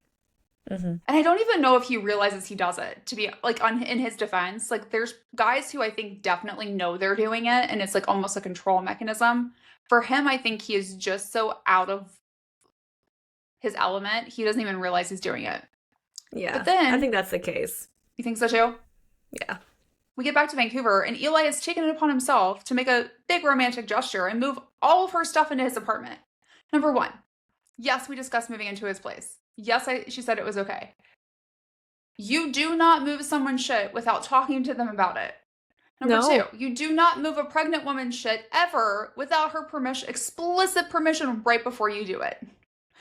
Mm-hmm. And I don't even know if he realizes he does it, to be like in his defense. Like, there's guys who I think definitely know they're doing it, and it's like almost a control mechanism. For him, I think he is just so out of his element, he doesn't even realize he's doing it. Yeah. But then, I think that's the case. you think so too? Yeah. We get back to Vancouver, and Eli has taken it upon himself to make a big romantic gesture and move all of her stuff into his apartment. Number one, yes, we discussed moving into his place. Yes, she said it was okay. You do not move someone's shit without talking to them about it. Number two, you do not move a pregnant woman's shit ever without her permission, explicit permission, right before you do it.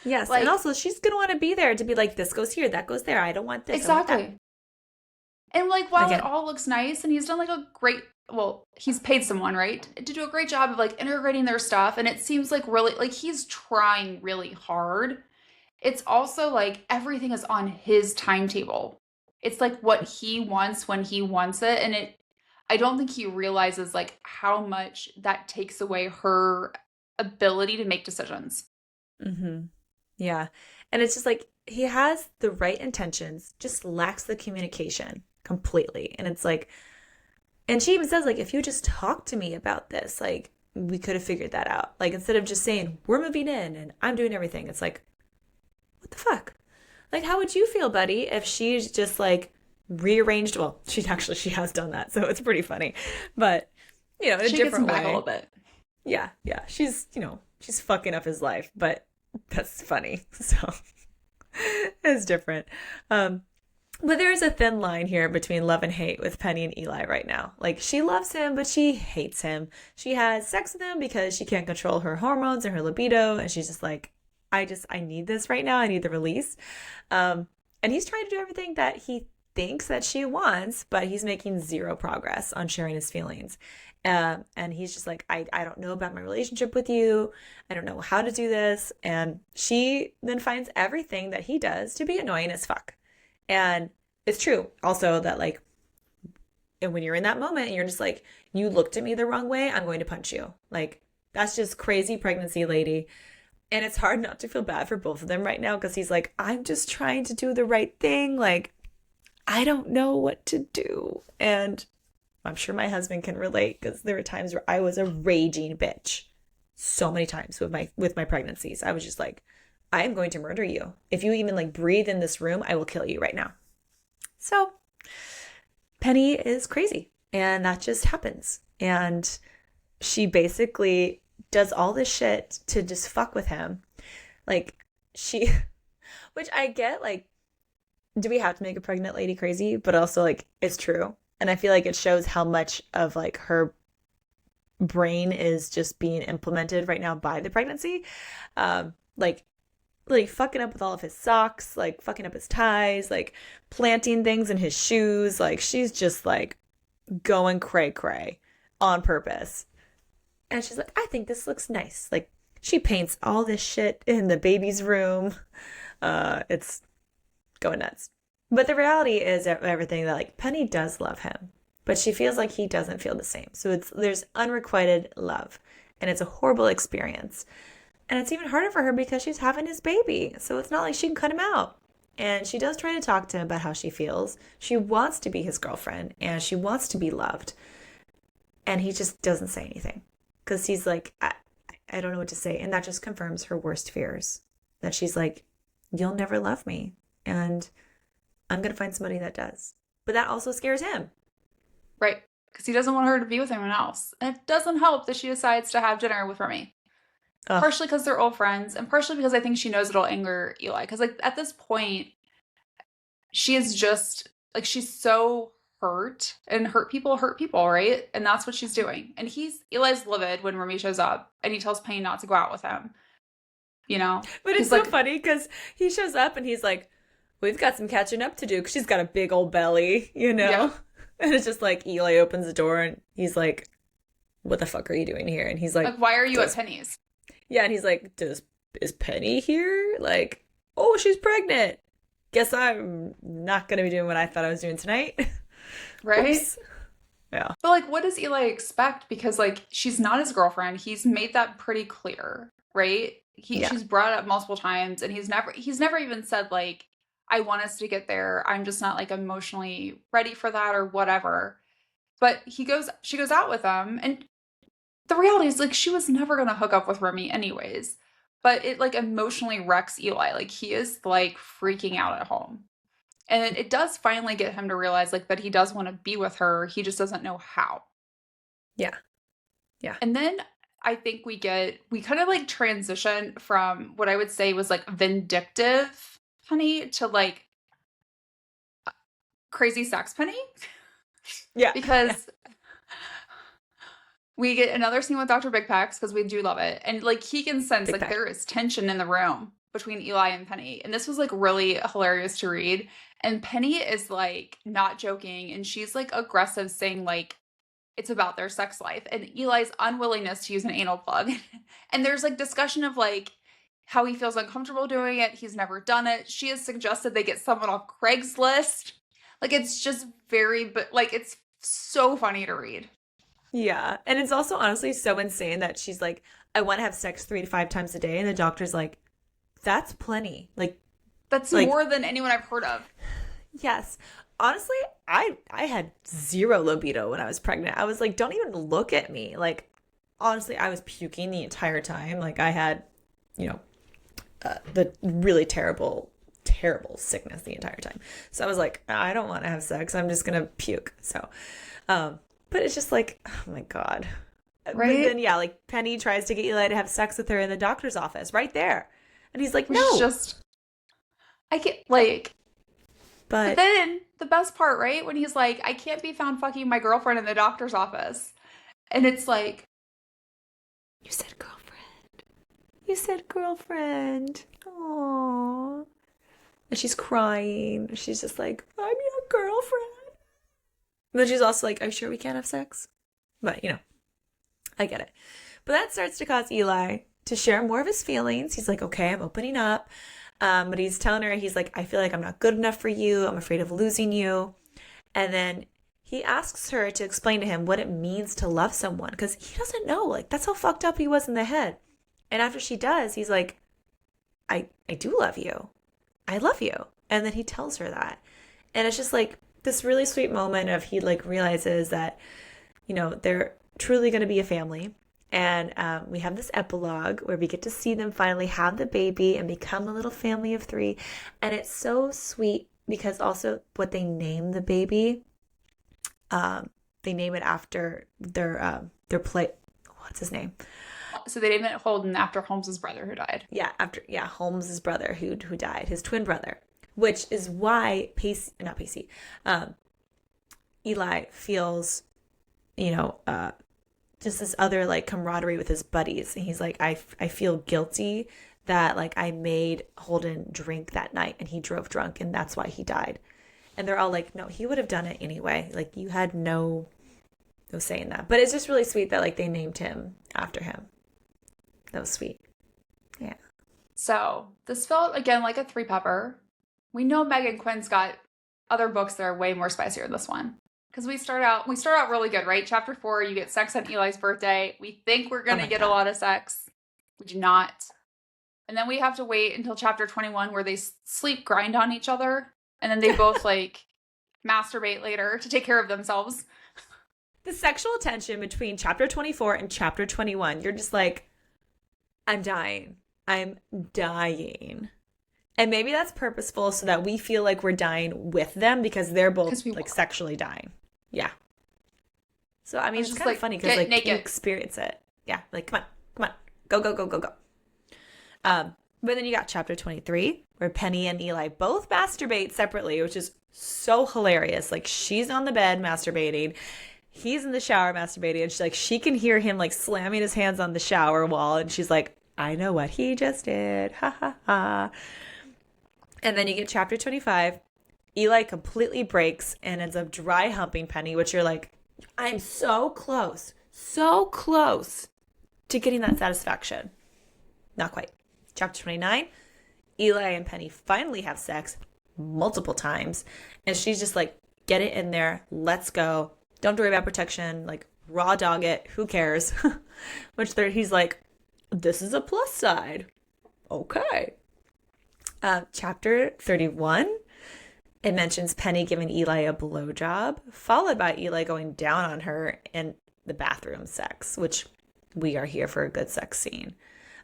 Yes, like, and also she's going to want to be there to be like, this goes here, that goes there. I don't want this. Exactly. And like, while it all looks nice, and he's done like a great, well, he's paid someone, right, to do a great job of like integrating their stuff, and it seems like really, like he's trying really hard. It's also like everything is on his timetable. It's like what he wants when he wants it, and I don't think he realizes like how much that takes away her ability to make decisions. Mm-hmm. Yeah. And it's just like, he has the right intentions, just lacks the communication completely. And it's like, and she even says, like, if you just talk to me about this, like, we could have figured that out. Like, instead of just saying, we're moving in and I'm doing everything, it's like, what the fuck? Like, how would you feel, buddy, if she's just like rearranged? Well, she has done that, so it's pretty funny. But, you know, in a different way. Back a little bit. Yeah, yeah. She's fucking up his life, but that's funny. So it's different. But there's a thin line here between love and hate with Penny and Eli right now. Like, she loves him, but she hates him. She has sex with him because she can't control her hormones and her libido, and she's just like, I need this right now. I need the release. And he's trying to do everything that he thinks that she wants, but he's making zero progress on sharing his feelings. And he's just like, I don't know about my relationship with you. I don't know how to do this. And she then finds everything that he does to be annoying as fuck. And it's true also that, like, and when you're in that moment and you're just like, you looked at me the wrong way, I'm going to punch you. Like, that's just crazy pregnancy lady. And it's hard not to feel bad for both of them right now, because he's like, I'm just trying to do the right thing. Like, I don't know what to do. And I'm sure my husband can relate, because there were times where I was a raging bitch. So many times with my pregnancies. I was just like, I am going to murder you. If you even like breathe in this room, I will kill you right now. So Penny is crazy, and that just happens. And she basically does all this shit to just fuck with him. Like, which I get, like, do we have to make a pregnant lady crazy? But also, like, it's true. And I feel like it shows how much of like her brain is just being implemented right now by the pregnancy. Like fucking up with all of his socks, like fucking up his ties, like planting things in his shoes. Like, she's just like going cray cray on purpose. And she's like, I think this looks nice. Like, she paints all this shit in the baby's room. It's going nuts. But the reality is everything that, like, Penny does love him, but she feels like he doesn't feel the same. So there's unrequited love, and it's a horrible experience. And it's even harder for her because she's having his baby. So it's not like she can cut him out. And she does try to talk to him about how she feels. She wants to be his girlfriend, and she wants to be loved. And he just doesn't say anything, because he's like, I don't know what to say. And that just confirms her worst fears, that she's like, you'll never love me, and I'm going to find somebody that does. But that also scares him. Right. Because he doesn't want her to be with anyone else. And it doesn't help that she decides to have dinner with Remy. Ugh. Partially because they're old friends, and partially because I think she knows it'll anger Eli. Because, like, at this point, she is just, like, she's so hurt, and hurt people, right? And that's what she's doing. And Eli's livid when Remy shows up, and he tells Penny not to go out with him. You know? But it's so funny, because he shows up, and he's like, we've got some catching up to do, because she's got a big old belly, you know? Yeah. And it's just like, Eli opens the door, and he's like, what the fuck are you doing here? And he's like, Like, why are you at Penny's? Yeah, and he's like, is Penny here? Like, oh, she's pregnant. Guess I'm not gonna be doing what I thought I was doing tonight. Right? Oops. Yeah. But like, what does Eli expect? Because like, she's not his girlfriend. He's made that pretty clear, right? She's brought it up multiple times, and he's never even said like, I want us to get there. I'm just not like emotionally ready for that or whatever. But she goes out with him, and the reality is like she was never gonna hook up with Remy anyways. But it like emotionally wrecks Eli. Like he is like freaking out at home. And it does finally get him to realize like that he does want to be with her. He just doesn't know how. Yeah. Yeah. And then I think we kind of like transition from what I would say was like vindictive Penny to like crazy sex Penny. Yeah. Because we get another scene with Dr. Big Packs because we do love it. And like he can sense Big like Pack. there is tension in the room between Eli and Penny. And this was like really hilarious to read. And Penny is like not joking, and she's like aggressive, saying like it's about their sex life and Eli's unwillingness to use an anal plug. And there's like discussion of like how he feels uncomfortable doing it. He's never done it. She has suggested they get someone off Craigslist. Like it's just but like it's so funny to read. Yeah. And it's also honestly so insane that she's like, I want to have sex 3 to 5 times a day. And the doctor's like, that's plenty. Like, that's like, more than anyone I've heard of. Yes. Honestly, I had zero libido when I was pregnant. I was like, don't even look at me. Like, honestly, I was puking the entire time. Like, I had, the really terrible, terrible sickness the entire time. So I was like, I don't want to have sex. I'm just going to puke. So, but it's just like, oh my God. Right? But then, yeah, like Penny tries to get Eli to have sex with her in the doctor's office right there. And he's like, no. I can't, like... But then the best part, right? When he's like, I can't be found fucking my girlfriend in the doctor's office. And it's like, you said girlfriend. You said girlfriend. Aww. And she's crying. She's just like, I'm your girlfriend. And then she's also like, are you sure we can't have sex? But, I get it. But that starts to cause Eli to share more of his feelings. He's like, okay, I'm opening up. But he's telling her, he's like, I feel like I'm not good enough for you. I'm afraid of losing you. And then he asks her to explain to him what it means to love someone because he doesn't know. Like, that's how fucked up he was in the head. And after she does, he's like, I do love you. I love you. And then he tells her that. And it's just like this really sweet moment of he like realizes that, they're truly going to be a family. And we have this epilogue where we get to see them finally have the baby and become a little family of 3. And it's so sweet because also what they name the baby, they name it after their play. What's his name? So they named it Holden after Holmes's brother who died. Yeah, Holmes's brother who died, his twin brother, which is why Eli feels, just this other like camaraderie with his buddies. And he's like, I feel guilty that like I made Holden drink that night and he drove drunk and that's why he died. And they're all like, no, he would have done it anyway. Like you had no say in that. But it's just really sweet that like they named him after him. That was sweet. Yeah. So this felt again like a 3-pepper. We know Meghan Quinn's got other books that are way more spicier than this one. Because we start out really good, right? Chapter 4, you get sex on Eli's birthday. We think we're going to get a lot of sex. We do not. And then we have to wait until chapter 21 where they sleep grind on each other. And then they both like masturbate later to take care of themselves. The sexual tension between chapter 24 and chapter 21. You're just like, I'm dying. I'm dying. And maybe that's purposeful so that we feel like we're dying with them because they're both like sexually dying. Yeah. So, I mean, it's kind of funny because like you experience it. Yeah. Like, come on. Go. But then you got chapter 23 where Penny and Eli both masturbate separately, which is so hilarious. Like she's on the bed masturbating. He's in the shower masturbating. And she can hear him like slamming his hands on the shower wall. And she's like, I know what he just did. Ha ha ha. And then you get chapter 25. Eli completely breaks and ends up dry humping Penny, which you're like, I'm so close So close to getting that satisfaction. Not quite. Chapter 29, Eli and Penny finally have sex multiple times. And she's just like, get it in there. Let's go. Don't worry about protection. Like, raw dog it. Who cares? Which he's like, this is a plus side. Okay. Chapter 31, it mentions Penny giving Eli a blowjob, followed by Eli going down on her in the bathroom sex, which we are here for a good sex scene.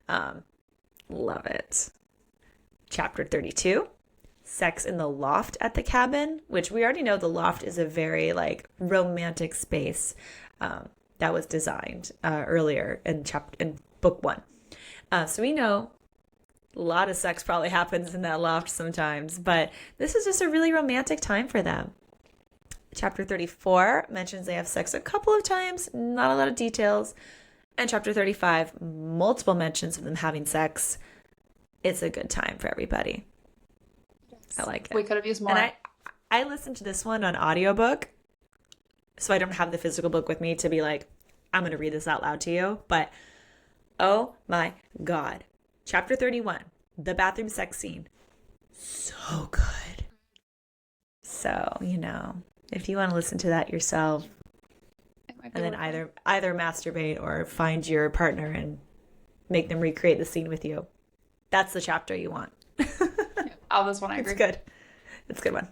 Love it. Chapter 32, sex in the loft at the cabin, which we already know the loft is a very like romantic space that was designed earlier in book 1. So we know a lot of sex probably happens in that loft sometimes, but this is just a really romantic time for them. Chapter 34 mentions they have sex a couple of times, not a lot of details. And chapter 35, multiple mentions of them having sex. It's a good time for everybody. I like it. We could have used more. And I listened to this one on audiobook, so I don't have the physical book with me to be like, I'm going to read this out loud to you. But oh my God. Chapter 31, the bathroom sex scene. So good. So, if you want to listen to that yourself, and then either masturbate or find your partner and make them recreate the scene with you, that's the chapter you want. This one I agree. It's good. It's a good one.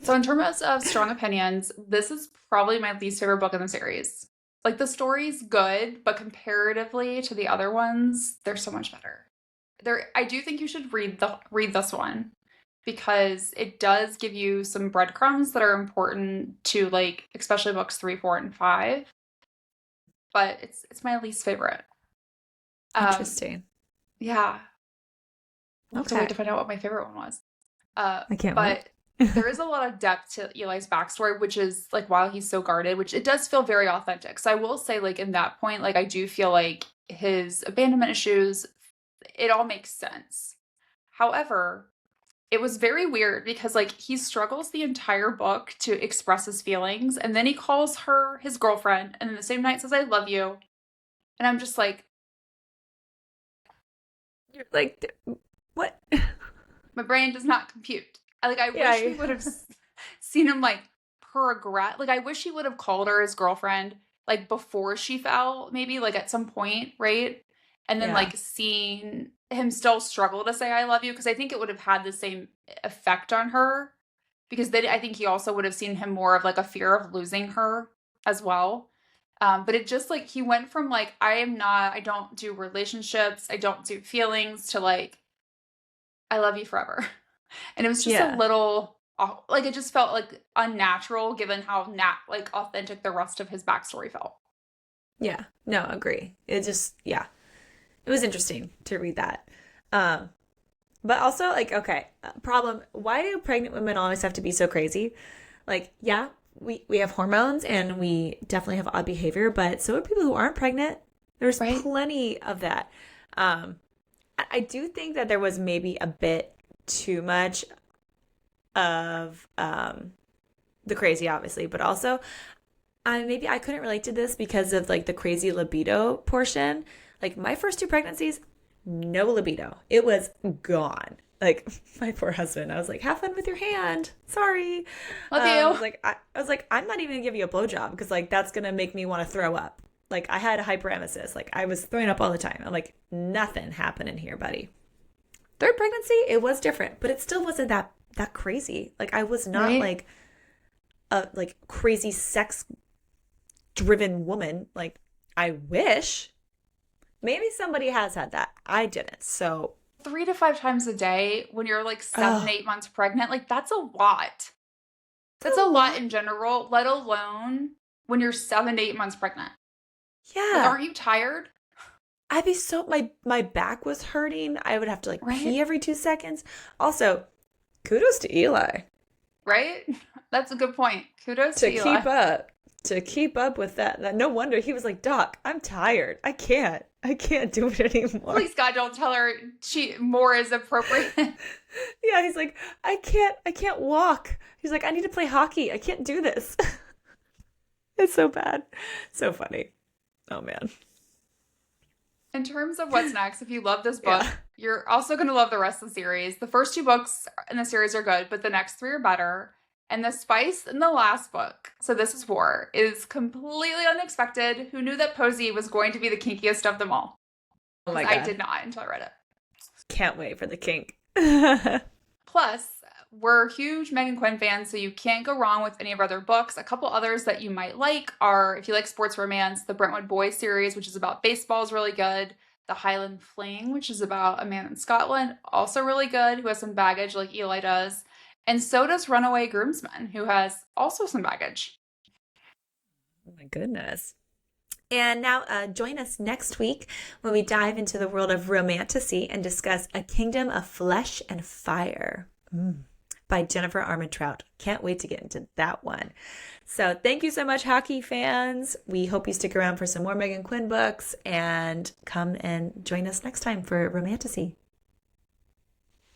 So in terms of strong opinions, this is probably my least favorite book in the series. Like, the story's good, but comparatively to the other ones, they're so much better. I do think you should read this one, because it does give you some breadcrumbs that are important to, like, especially books 3, 4, and 5. But it's my least favorite. Interesting. Yeah. I'll have to wait to find out what my favorite one was. I can't wait. There is a lot of depth to Eli's backstory, which is, like, while he's so guarded, which it does feel very authentic. So I will say, like, in that point, like, I do feel like his abandonment issues, it all makes sense. However, it was very weird because, like, he struggles the entire book to express his feelings, and then he calls her his girlfriend, and then the same night says, I love you. And I'm just like... You're like, what? My brain does not compute. I wish we would have seen him, like, progress. Like, I wish he would have called her his girlfriend, like, before she fell, maybe, like, at some point, right? And then, like, seeing him still struggle to say I love you, because I think it would have had the same effect on her. Because then I think he also would have seen him more of, like, a fear of losing her as well. But it just, like, he went from, like, I don't do relationships, I don't do feelings, to, like, I love you forever. And it was just a little, like, it just felt, like, unnatural given how, authentic the rest of his backstory felt. Yeah. No, agree. It just, it was interesting to read that. But also, like, okay, problem, why do pregnant women always have to be so crazy? Like, we have hormones and we definitely have odd behavior, but so are people who aren't pregnant. There's plenty of that. I do think that there was maybe a bit too much of the crazy, obviously, but also maybe I couldn't relate to this because of, like, the crazy libido portion. Like, my first 2 pregnancies, no libido. It was gone. Like, my poor husband, I was like, have fun with your hand. Sorry. Love you. I was like, I'm not even gonna give you a blowjob because, like, that's gonna make me want to throw up. Like, I had a hyperemesis. Like, I was throwing up all the time. I'm like, nothing happening here, buddy. 3rd pregnancy, it was different, but it still wasn't that crazy. Like, I was not like a crazy sex driven woman. Like, I wish. Maybe somebody has had that. I didn't. So 3 to 5 times a day when you're, like, 7, 8 months pregnant, like, that's a lot. That's a lot in general, let alone when you're 7 to 8 months pregnant. Yeah. Like, aren't you tired? I'd be so, my back was hurting. I would have to, like, pee every 2 seconds. Also, kudos to Eli. Right? That's a good point. Kudos to Eli. To keep up with that. No wonder he was like, Doc, I'm tired. I can't do it anymore. Please, God, don't tell her more is appropriate. Yeah, he's like, I can't walk. He's like, I need to play hockey. I can't do this. It's so bad. So funny. Oh, man. In terms of what's next, if you love this book, Yeah. you're also going to love the rest of the series. The first 2 books in the series are good, but the next 3 are better. And the spice in the last book, so this is War, is completely unexpected. Who knew that Posey was going to be the kinkiest of them all? Oh my Because I God. did not until I read it. Can't wait for the kink. Plus, we're huge Meghan Quinn fans, so you can't go wrong with any of her other books. A couple others that you might like are, if you like sports romance, the Brentwood Boys series, which is about baseball, is really good. The Highland Fling, which is about a man in Scotland, also really good, who has some baggage like Eli does. And so does Runaway Groomsman, who has also some baggage. Oh my goodness. And now join us next week when we dive into the world of romantasy and discuss A Kingdom of Flesh and Fire by Jennifer Armentrout. Can't wait to get into that one. So thank you so much, hockey fans. We hope you stick around for some more Meghan Quinn books and come and join us next time for romantasy.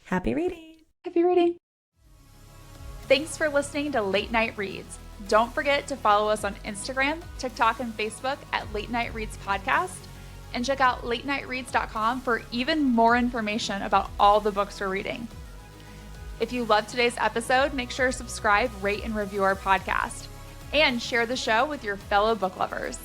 Happy reading. Happy reading. Thanks for listening to Late Night Reads. Don't forget to follow us on Instagram, TikTok, and Facebook at Late Night Reads Podcast. And check out latenightreads.com for even more information about all the books we're reading. If you loved today's episode, make sure to subscribe, rate, and review our podcast. And share the show with your fellow book lovers.